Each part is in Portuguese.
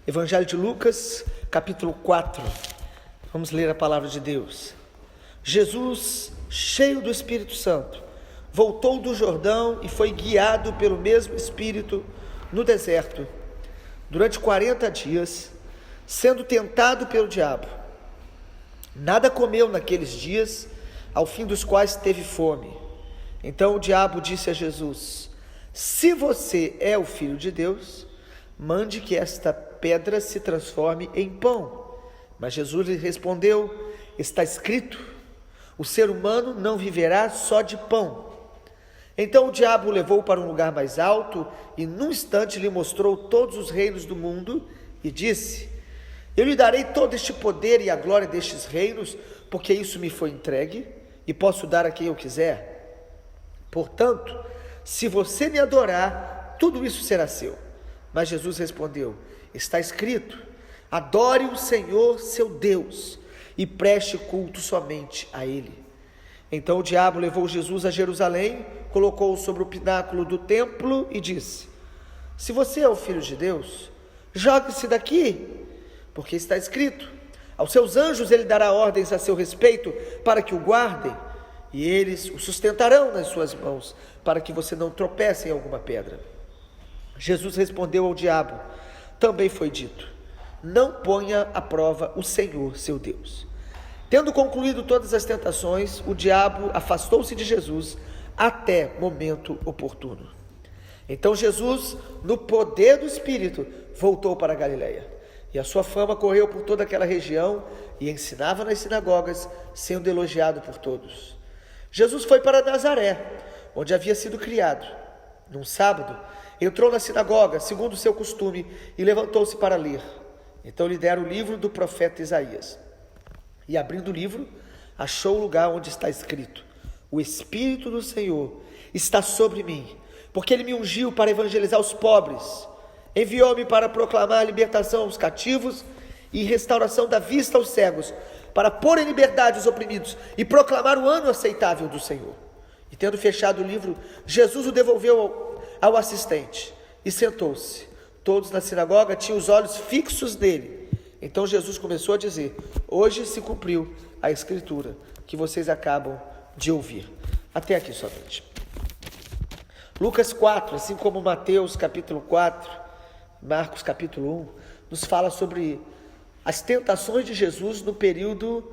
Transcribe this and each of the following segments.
Evangelho de Lucas, capítulo 4. Vamos ler a palavra de Deus. Jesus, cheio do Espírito Santo, voltou do Jordão e foi guiado pelo mesmo Espírito no deserto, durante 40 dias, sendo tentado pelo diabo. Nada comeu naqueles dias, ao fim dos quais teve fome. Então o diabo disse a Jesus: se você é o Filho de Deus, mande que esta pedra se transforme em pão. Mas Jesus lhe respondeu: está escrito, o ser humano não viverá só de pão. Então o diabo o levou para um lugar mais alto e num instante lhe mostrou todos os reinos do mundo e disse: eu lhe darei todo este poder e a glória destes reinos, porque isso me foi entregue e posso dar a quem eu quiser. Portanto, se você me adorar, tudo isso será seu. Mas Jesus respondeu: está escrito, adore o Senhor seu Deus e preste culto somente a Ele. Então o diabo levou Jesus a Jerusalém, colocou-o sobre o pináculo do templo e disse: se você é o Filho de Deus, jogue-se daqui, porque está escrito, aos seus anjos ele dará ordens a seu respeito para que o guardem, e eles o sustentarão nas suas mãos, para que você não tropece em alguma pedra. Jesus respondeu ao diabo: também foi dito, não ponha à prova o Senhor seu Deus. Tendo concluído todas as tentações, o diabo afastou-se de Jesus até momento oportuno. Então Jesus, no poder do Espírito, voltou para a Galileia, e a sua fama correu por toda aquela região, e ensinava nas sinagogas, sendo elogiado por todos. Jesus foi para Nazaré, onde havia sido criado. Num sábado, entrou na sinagoga, segundo o seu costume, e levantou-se para ler. Então lhe deram o livro do profeta Isaías. E abrindo o livro, achou o lugar onde está escrito: o Espírito do Senhor está sobre mim, porque Ele me ungiu para evangelizar os pobres, enviou-me para proclamar a libertação aos cativos e restauração da vista aos cegos, para pôr em liberdade os oprimidos e proclamar o ano aceitável do Senhor. E tendo fechado o livro, Jesus o devolveu ao assistente e sentou-se. Todos na sinagoga tinham os olhos fixos nele. Então Jesus começou a dizer: hoje se cumpriu a escritura que vocês acabam de ouvir. Até aqui somente. Lucas 4, assim como Mateus capítulo 4, Marcos capítulo 1, nos fala sobre as tentações de Jesus no período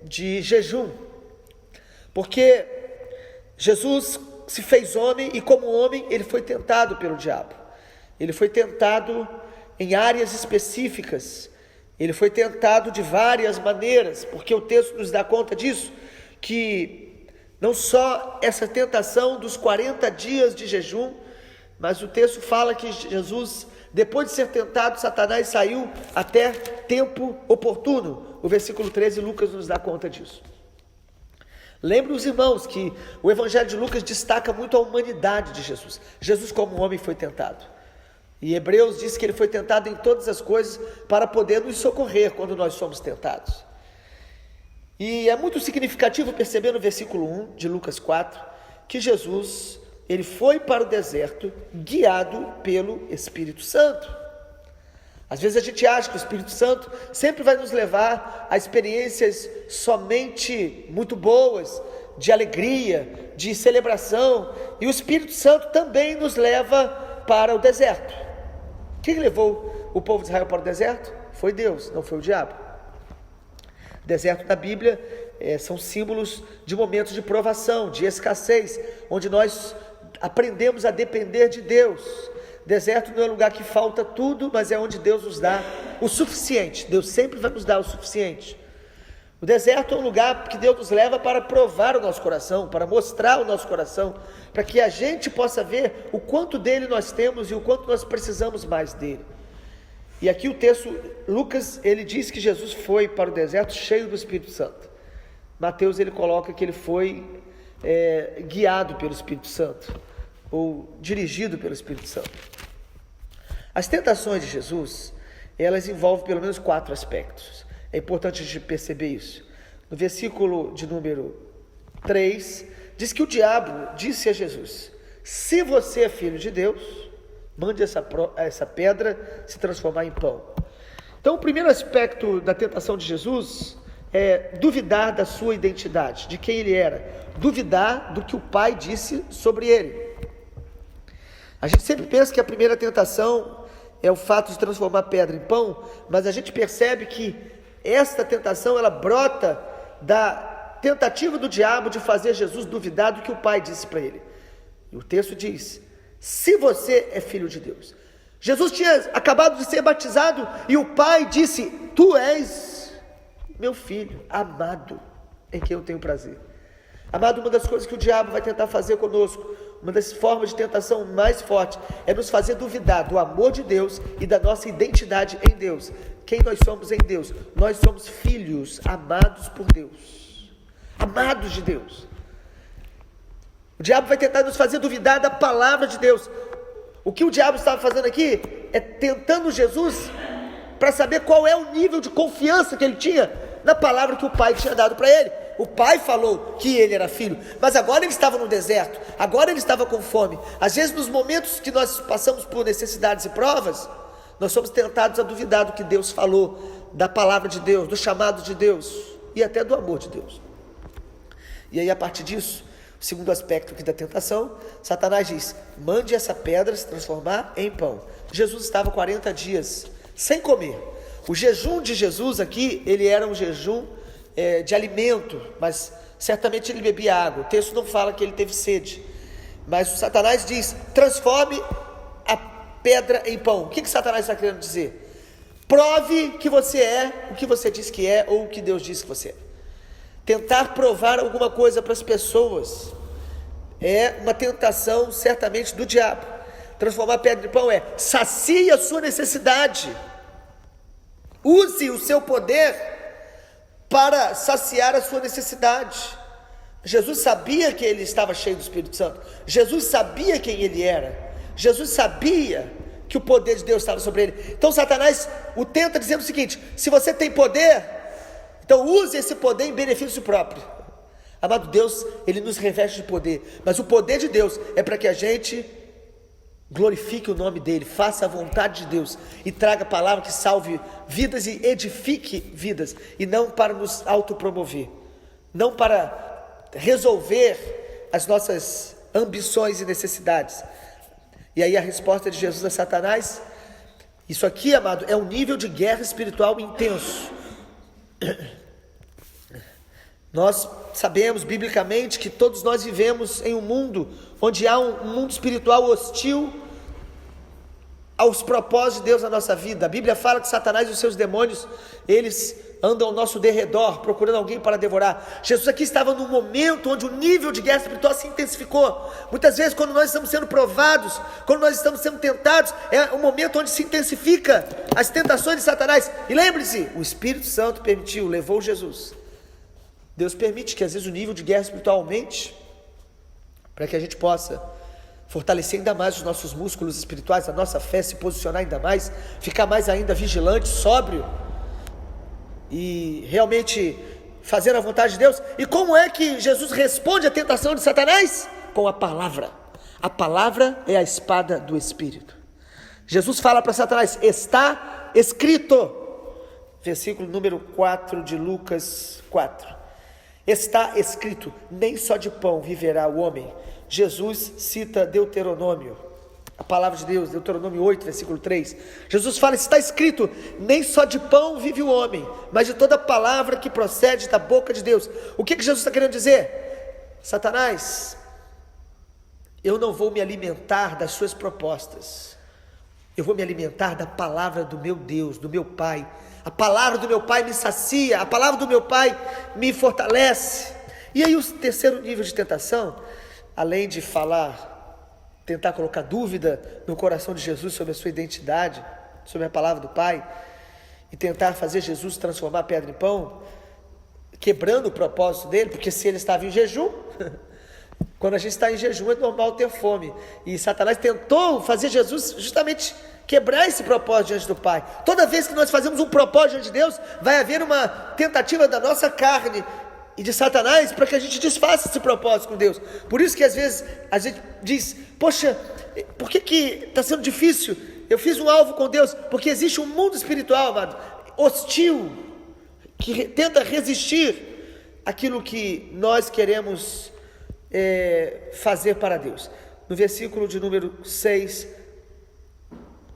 de jejum. Porque Jesus se fez homem e como homem ele foi tentado pelo diabo. Ele foi tentado em áreas específicas. Ele foi tentado de várias maneiras, porque o texto nos dá conta disso, que não só essa tentação dos 40 dias de jejum, mas o texto fala que Jesus, depois de ser tentado, Satanás saiu até tempo oportuno. O versículo 13, Lucas nos dá conta disso. Lembre os irmãos que o Evangelho de Lucas destaca muito a humanidade de Jesus. Jesus como homem foi tentado. E Hebreus diz que ele foi tentado em todas as coisas para poder nos socorrer quando nós somos tentados. E é muito significativo perceber no versículo 1 de Lucas 4, que Jesus, ele foi para o deserto guiado pelo Espírito Santo. Às vezes a gente acha que o Espírito Santo sempre vai nos levar a experiências somente muito boas, de alegria, de celebração, e o Espírito Santo também nos leva para o deserto. Quem levou o povo de Israel para o deserto? Foi Deus, não foi o diabo. Deserto na Bíblia são símbolos de momentos de provação, de escassez, onde nós aprendemos a depender de Deus. Deserto não é um lugar que falta tudo, mas é onde Deus nos dá o suficiente. Deus sempre vai nos dar o suficiente. O deserto é um lugar que Deus nos leva para provar o nosso coração, para mostrar o nosso coração, para que a gente possa ver o quanto dele nós temos e o quanto nós precisamos mais dele. E aqui o texto, Lucas, ele diz que Jesus foi para o deserto cheio do Espírito Santo. Mateus, ele coloca que ele foi guiado pelo Espírito Santo, ou dirigido pelo Espírito Santo. As tentações de Jesus, elas envolvem pelo menos 4 aspectos. É importante a gente perceber isso. No versículo de número 3, diz que o diabo disse a Jesus: se você é filho de Deus, mande essa pedra se transformar em pão. Então, o primeiro aspecto da tentação de Jesus é duvidar da sua identidade, de quem ele era, duvidar do que o Pai disse sobre ele. A gente sempre pensa que a primeira tentação é o fato de transformar pedra em pão, mas a gente percebe que esta tentação, ela brota da tentativa do diabo de fazer Jesus duvidar do que o Pai disse para ele. E o texto diz: se você é filho de Deus. Jesus tinha acabado de ser batizado e o Pai disse: tu és meu filho amado, em quem eu tenho prazer. Amado, uma das coisas que o diabo vai tentar fazer conosco, uma das formas de tentação mais forte, é nos fazer duvidar do amor de Deus e da nossa identidade em Deus. Quem nós somos em Deus? Nós somos filhos amados por Deus, amados de Deus. O diabo vai tentar nos fazer duvidar da palavra de Deus. O que o diabo estava fazendo aqui é tentando Jesus para saber qual é o nível de confiança que ele tinha na palavra que o Pai tinha dado para ele. O Pai falou que ele era filho, mas agora ele estava no deserto, agora ele estava com fome. Às vezes, nos momentos que nós passamos por necessidades e provas, nós somos tentados a duvidar do que Deus falou, da palavra de Deus, do chamado de Deus e até do amor de Deus. E aí, a partir disso, o segundo aspecto aqui da tentação, Satanás diz: mande essa pedra se transformar em pão. Jesus estava 40 dias sem comer. O jejum de Jesus aqui, ele era um jejum de alimento, mas certamente ele bebia água. O texto não fala que ele teve sede, mas o Satanás diz: transforme a pedra em pão. O que Satanás está querendo dizer? Prove que você é o que você diz que é, ou o que Deus diz que você é. Tentar provar alguma coisa para as pessoas é uma tentação certamente do diabo. Transformar a pedra em pão é: sacie a sua necessidade, use o seu poder para saciar a sua necessidade. Jesus sabia que ele estava cheio do Espírito Santo, Jesus sabia quem ele era, Jesus sabia que o poder de Deus estava sobre ele. Então Satanás o tenta dizendo o seguinte: se você tem poder, então use esse poder em benefício próprio. Amado, Deus, ele nos reveste de poder, mas o poder de Deus é para que a gente glorifique o nome dele, faça a vontade de Deus e traga a palavra que salve vidas e edifique vidas, e não para nos autopromover, não para resolver as nossas ambições e necessidades. E aí a resposta de Jesus a Satanás: isso aqui, amado, é um nível de guerra espiritual intenso. Nós sabemos biblicamente que todos nós vivemos em um mundo onde há um mundo espiritual hostil aos propósitos de Deus na nossa vida. A Bíblia fala que Satanás e os seus demônios, eles andam ao nosso derredor, procurando alguém para devorar. Jesus aqui estava num momento onde o nível de guerra espiritual se intensificou. Muitas vezes, quando nós estamos sendo provados, quando nós estamos sendo tentados, é um momento onde se intensifica as tentações de Satanás. E lembre-se, o Espírito Santo permitiu, levou Jesus. Deus permite que às vezes o nível de guerra espiritual aumente, para que a gente possa fortalecer ainda mais os nossos músculos espirituais, a nossa fé, se posicionar ainda mais, ficar mais ainda vigilante, sóbrio e realmente fazer a vontade de Deus. E como é que Jesus responde à tentação de Satanás? Com a palavra. A palavra é a espada do Espírito. Jesus fala para Satanás: está escrito, versículo número 4 de Lucas 4. Está escrito: nem só de pão viverá o homem. Jesus cita Deuteronômio, a palavra de Deus, Deuteronômio 8, versículo 3. Jesus fala: está escrito, nem só de pão vive o homem, mas de toda palavra que procede da boca de Deus. O que Jesus está querendo dizer? Satanás, eu não vou me alimentar das suas propostas, eu vou me alimentar da palavra do meu Deus, do meu Pai. A palavra do meu Pai me sacia, a palavra do meu Pai me fortalece. E aí o terceiro nível de tentação, além de tentar colocar dúvida no coração de Jesus sobre a sua identidade, sobre a palavra do Pai, e tentar fazer Jesus transformar a pedra em pão, quebrando o propósito dele, porque se ele estava em jejum, quando a gente está em jejum é normal ter fome, e Satanás tentou fazer Jesus justamente quebrar esse propósito diante do Pai. Toda vez que nós fazemos um propósito diante de Deus, vai haver uma tentativa da nossa carne e de Satanás para que a gente desfaça esse propósito com Deus. Por isso que às vezes a gente diz: poxa, por que está sendo difícil? Eu fiz um alvo com Deus. Porque existe um mundo espiritual, amado, hostil, que tenta resistir aquilo que nós queremos fazer para Deus. No versículo de número 6,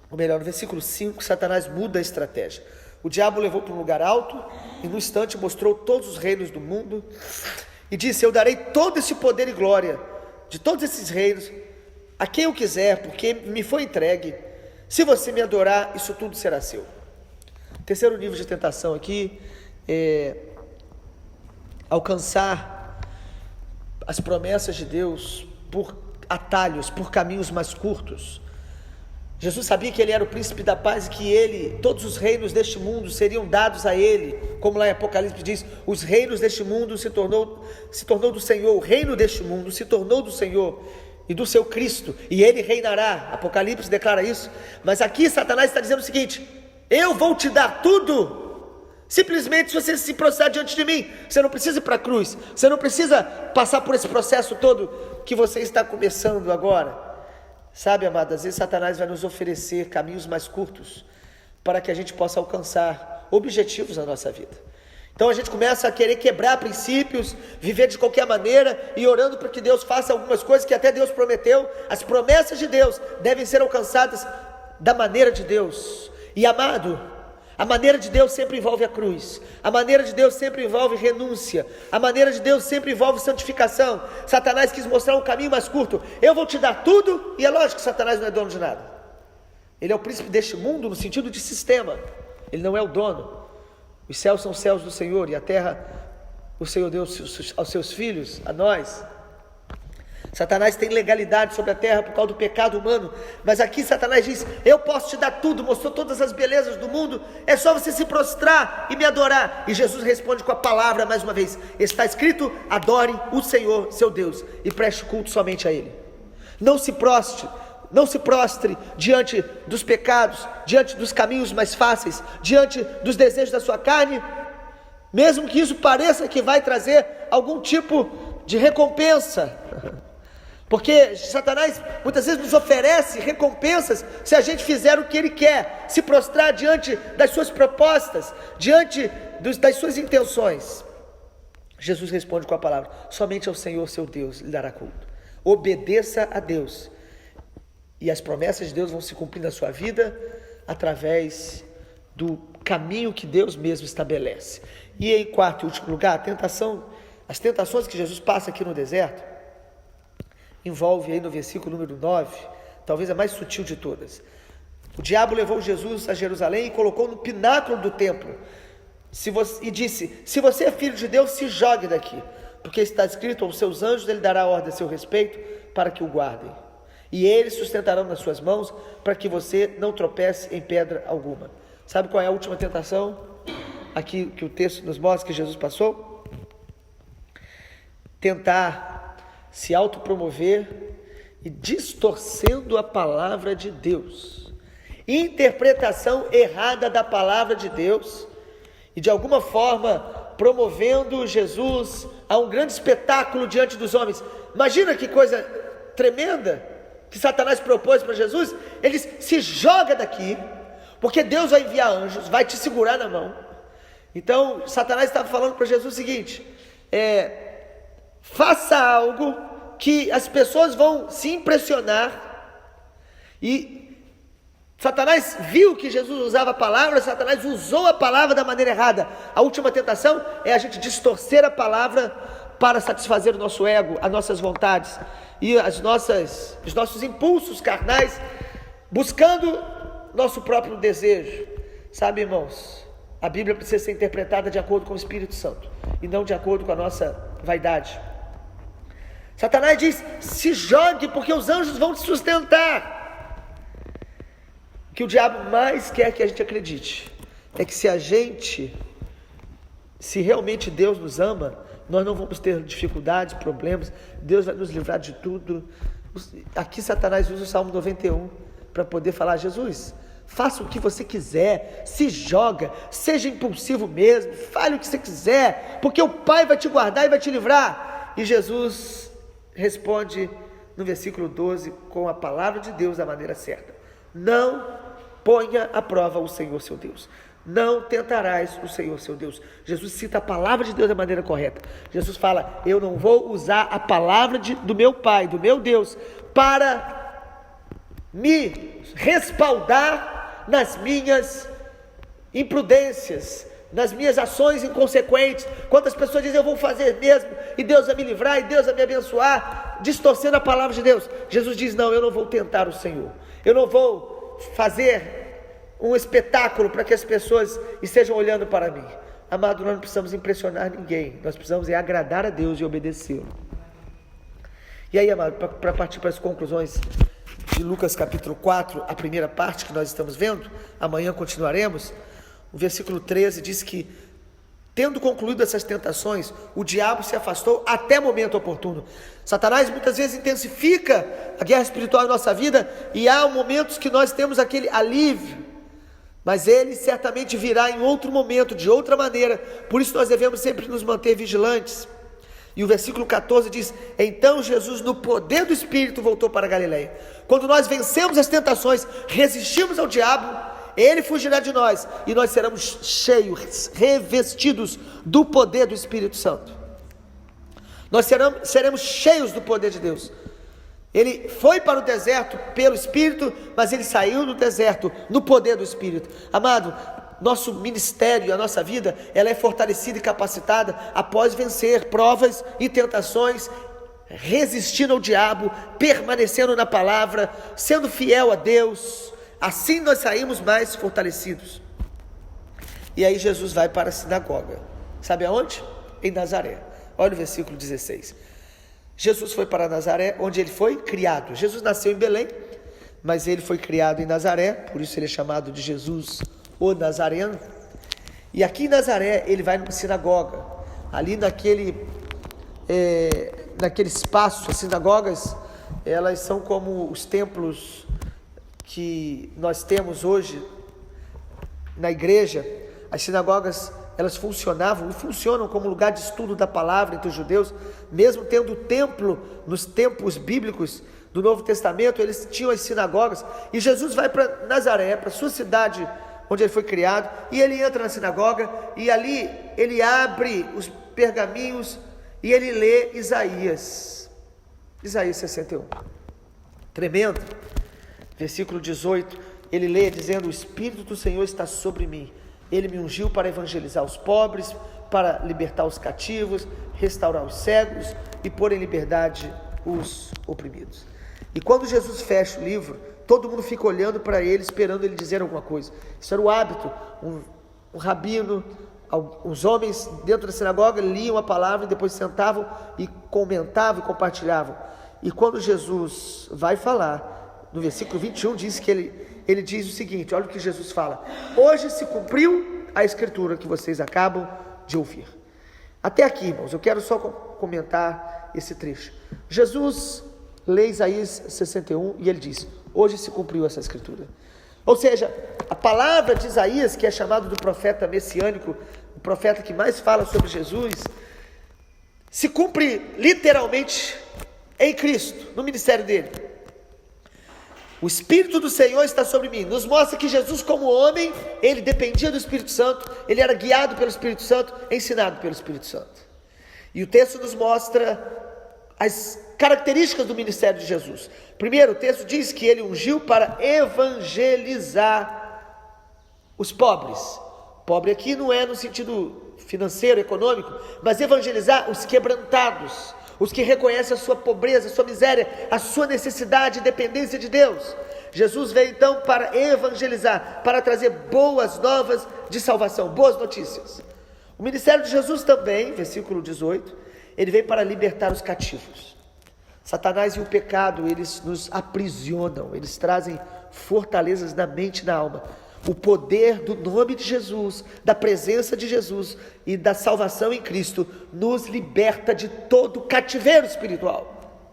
ou melhor, no versículo 5, Satanás muda a estratégia. O diabo levou para um lugar alto e no instante mostrou todos os reinos do mundo e disse: eu darei todo esse poder e glória de todos esses reinos a quem eu quiser, porque me foi entregue. Se você me adorar, isso tudo será seu. O terceiro nível de tentação aqui é alcançar as promessas de Deus por atalhos, por caminhos mais curtos. Jesus sabia que ele era o príncipe da paz e que todos os reinos deste mundo seriam dados a ele, como lá em Apocalipse diz: os reinos deste mundo se tornou do Senhor, o reino deste mundo se tornou do Senhor e do seu Cristo, e ele reinará. Apocalipse declara isso. Mas aqui Satanás está dizendo o seguinte: eu vou te dar tudo, simplesmente se você se prostrar diante de mim. Você não precisa ir para a cruz, você não precisa passar por esse processo todo que você está começando agora. Sabe, amado, às vezes Satanás vai nos oferecer caminhos mais curtos para que a gente possa alcançar objetivos na nossa vida. Então a gente começa a querer quebrar princípios, viver de qualquer maneira e orando para que Deus faça algumas coisas que até Deus prometeu. As promessas de Deus devem ser alcançadas da maneira de Deus. E amado, a maneira de Deus sempre envolve a cruz, a maneira de Deus sempre envolve renúncia, a maneira de Deus sempre envolve santificação. Satanás quis mostrar um caminho mais curto: eu vou te dar tudo. E é lógico que Satanás não é dono de nada. Ele é o príncipe deste mundo no sentido de sistema, ele não é o dono. Os céus são os céus do Senhor e a terra o Senhor deu aos seus filhos, a nós. Satanás tem legalidade sobre a terra por causa do pecado humano, mas aqui Satanás diz: eu posso te dar tudo, mostrou todas as belezas do mundo, é só você se prostrar e me adorar. E Jesus responde com a palavra mais uma vez: está escrito, adore o Senhor seu Deus e preste culto somente a Ele. Não se prostre diante dos pecados, diante dos caminhos mais fáceis, diante dos desejos da sua carne, mesmo que isso pareça que vai trazer algum tipo de recompensa. Porque Satanás muitas vezes nos oferece recompensas se a gente fizer o que ele quer, se prostrar diante das suas propostas, diante das suas intenções. Jesus responde com a palavra: somente ao Senhor seu Deus lhe dará culto. Obedeça a Deus e as promessas de Deus vão se cumprir na sua vida através do caminho que Deus mesmo estabelece. E em quarto e último lugar, as tentações que Jesus passa aqui no deserto envolve aí no versículo número 9, talvez a mais sutil de todas. O diabo levou Jesus a Jerusalém e colocou no pináculo do templo e disse: se você é filho de Deus, se jogue daqui, porque está escrito: aos seus anjos ele dará ordem a seu respeito para que o guardem, e eles sustentarão nas suas mãos para que você não tropece em pedra alguma. Sabe qual é a última tentação aqui que o texto nos mostra que Jesus passou? Tentar se autopromover e distorcendo a palavra de Deus, interpretação errada da palavra de Deus, e de alguma forma promovendo Jesus a um grande espetáculo diante dos homens. Imagina que coisa tremenda que Satanás propôs para Jesus. Ele diz: se joga daqui, porque Deus vai enviar anjos, vai te segurar na mão. Então Satanás estava falando para Jesus o seguinte: faça algo que as pessoas vão se impressionar. E Satanás viu que Jesus usava a palavra, Satanás usou a palavra da maneira errada. A última tentação é a gente distorcer a palavra para satisfazer o nosso ego, as nossas vontades e os nossos impulsos carnais, buscando nosso próprio desejo. Sabe, irmãos, a Bíblia precisa ser interpretada de acordo com o Espírito Santo e não de acordo com a nossa vaidade. Satanás diz: se jogue, porque os anjos vão te sustentar. O que o diabo mais quer que a gente acredite é que se realmente Deus nos ama, nós não vamos ter dificuldades, problemas, Deus vai nos livrar de tudo. Aqui Satanás usa o Salmo 91 para poder falar: Jesus, Faça o que você quiser, se joga, seja impulsivo mesmo, fale o que você quiser, porque o Pai vai te guardar e vai te livrar. E Jesus responde no versículo 12 com a palavra de Deus da maneira certa: não ponha à prova o Senhor seu Deus, não tentarás o Senhor seu Deus. Jesus cita a palavra de Deus da maneira correta. Jesus fala: eu não vou usar a palavra do meu Pai, do meu Deus, para me respaldar nas minhas imprudências, nas minhas ações inconsequentes. Quantas pessoas dizem: eu vou fazer mesmo, e Deus vai me livrar, e Deus vai me abençoar, distorcendo a palavra de Deus. Jesus diz: não, eu não vou tentar o Senhor, eu não vou fazer um espetáculo para que as pessoas estejam olhando para mim. Amado, nós não precisamos impressionar ninguém, nós precisamos agradar a Deus e obedecê-lo. E aí, amado, para partir para as conclusões de Lucas capítulo 4, a primeira parte que nós estamos vendo, amanhã continuaremos. O versículo 13 diz que, tendo concluído essas tentações, o diabo se afastou até momento oportuno. Satanás muitas vezes intensifica a guerra espiritual em nossa vida, e há momentos que nós temos aquele alívio, mas ele certamente virá em outro momento, de outra maneira. Por isso nós devemos sempre nos manter vigilantes. E o versículo 14 diz: então Jesus, no poder do Espírito, voltou para a Galileia. Quando nós vencemos as tentações, resistimos ao diabo, ele fugirá de nós, e nós seremos cheios, revestidos do poder do Espírito Santo. Nós seremos cheios do poder de Deus. Ele foi para o deserto pelo Espírito, mas ele saiu do deserto no poder do Espírito. Amado, nosso ministério, a nossa vida, ela é fortalecida e capacitada após vencer provas e tentações, resistindo ao diabo, permanecendo na palavra, sendo fiel a Deus. Assim nós saímos mais fortalecidos. E aí Jesus vai para a sinagoga. Sabe aonde? Em Nazaré. Olha o versículo 16. Jesus foi para Nazaré, onde ele foi criado. Jesus nasceu em Belém, mas ele foi criado em Nazaré, por isso ele é chamado de Jesus, o Nazareno. E aqui em Nazaré ele vai numa sinagoga. Ali naquele espaço, as sinagogas, elas são como os templos que nós temos hoje na igreja. As sinagogas, elas funcionavam e funcionam como lugar de estudo da palavra entre os judeus. Mesmo tendo o templo nos tempos bíblicos do Novo Testamento, eles tinham as sinagogas. E Jesus vai para Nazaré, para a sua cidade onde ele foi criado, e ele entra na sinagoga, e ali ele abre os pergaminhos e ele lê Isaías 61, tremendo. Versículo 18, ele lê dizendo: o Espírito do Senhor está sobre mim, ele me ungiu para evangelizar os pobres, para libertar os cativos, restaurar os cegos e pôr em liberdade os oprimidos. E quando Jesus fecha o livro, todo mundo fica olhando para ele, esperando ele dizer alguma coisa. Isso era o hábito. Um rabino, os homens dentro da sinagoga liam a palavra e depois sentavam e comentavam e compartilhavam. E quando Jesus vai falar, no versículo 21 diz que ele diz o seguinte: olha o que Jesus fala: hoje se cumpriu a escritura que vocês acabam de ouvir. Até aqui, irmãos, eu quero só comentar esse trecho. Jesus lê Isaías 61 e ele diz: hoje se cumpriu essa escritura. Ou seja, a palavra de Isaías, que é chamado do profeta messiânico, o profeta que mais fala sobre Jesus, se cumpre literalmente em Cristo, no ministério dele. O Espírito do Senhor está sobre mim. Nos mostra que Jesus, como homem, ele dependia do Espírito Santo, ele era guiado pelo Espírito Santo, ensinado pelo Espírito Santo. E o texto nos mostra as características do ministério de Jesus. Primeiro, o texto diz que ele ungiu para evangelizar os pobres. Pobre aqui não é no sentido financeiro, econômico, mas evangelizar os quebrantados, os que reconhecem a sua pobreza, a sua miséria, a sua necessidade e dependência de Deus. Jesus veio então para evangelizar, para trazer boas novas de salvação, boas notícias. O ministério de Jesus também, versículo 18, ele veio para libertar os cativos. Satanás e o pecado, eles nos aprisionam, eles trazem fortalezas na mente e na alma. O poder do nome de Jesus, da presença de Jesus e da salvação em Cristo nos liberta de todo cativeiro espiritual.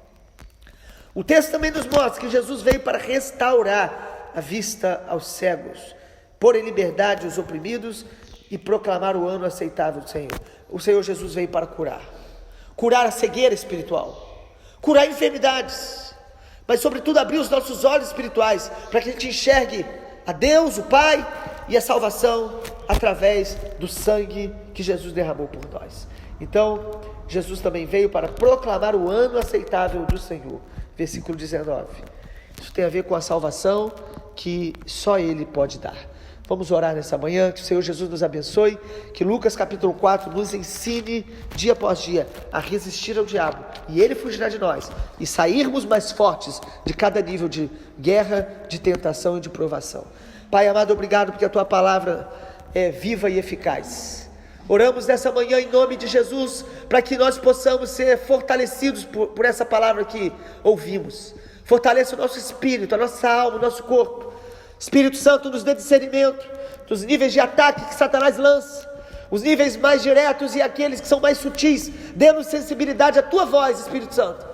O texto também nos mostra que Jesus veio para restaurar a vista aos cegos, pôr em liberdade os oprimidos e proclamar o ano aceitável do Senhor. O Senhor Jesus veio para curar a cegueira espiritual, curar enfermidades, mas sobretudo abrir os nossos olhos espirituais, para que a gente enxergue a Deus, o Pai, e a salvação através do sangue que Jesus derramou por nós. Então, Jesus também veio para proclamar o ano aceitável do Senhor. Versículo 19. Isso tem a ver com a salvação que só Ele pode dar. Vamos orar nessa manhã, que o Senhor Jesus nos abençoe, que Lucas capítulo 4 nos ensine dia após dia a resistir ao diabo, e ele fugirá de nós, e sairmos mais fortes de cada nível de guerra, de tentação e de provação. Pai amado, obrigado porque a Tua palavra é viva e eficaz. Oramos nessa manhã em nome de Jesus, para que nós possamos ser fortalecidos por essa palavra que ouvimos. Fortaleça o nosso espírito, a nossa alma, o nosso corpo. Espírito Santo, nos dê discernimento dos níveis de ataque que Satanás lança, os níveis mais diretos e aqueles que são mais sutis. Dê-nos sensibilidade à Tua voz, Espírito Santo,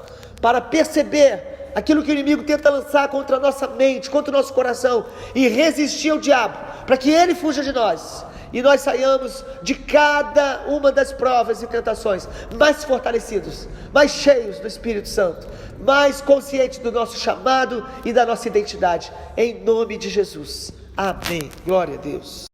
para perceber aquilo que o inimigo tenta lançar contra a nossa mente, contra o nosso coração, e resistir ao diabo, para que ele fuja de nós, e nós saiamos de cada uma das provas e tentações mais fortalecidos, mais cheios do Espírito Santo, mais conscientes do nosso chamado e da nossa identidade, em nome de Jesus. Amém. Glória a Deus.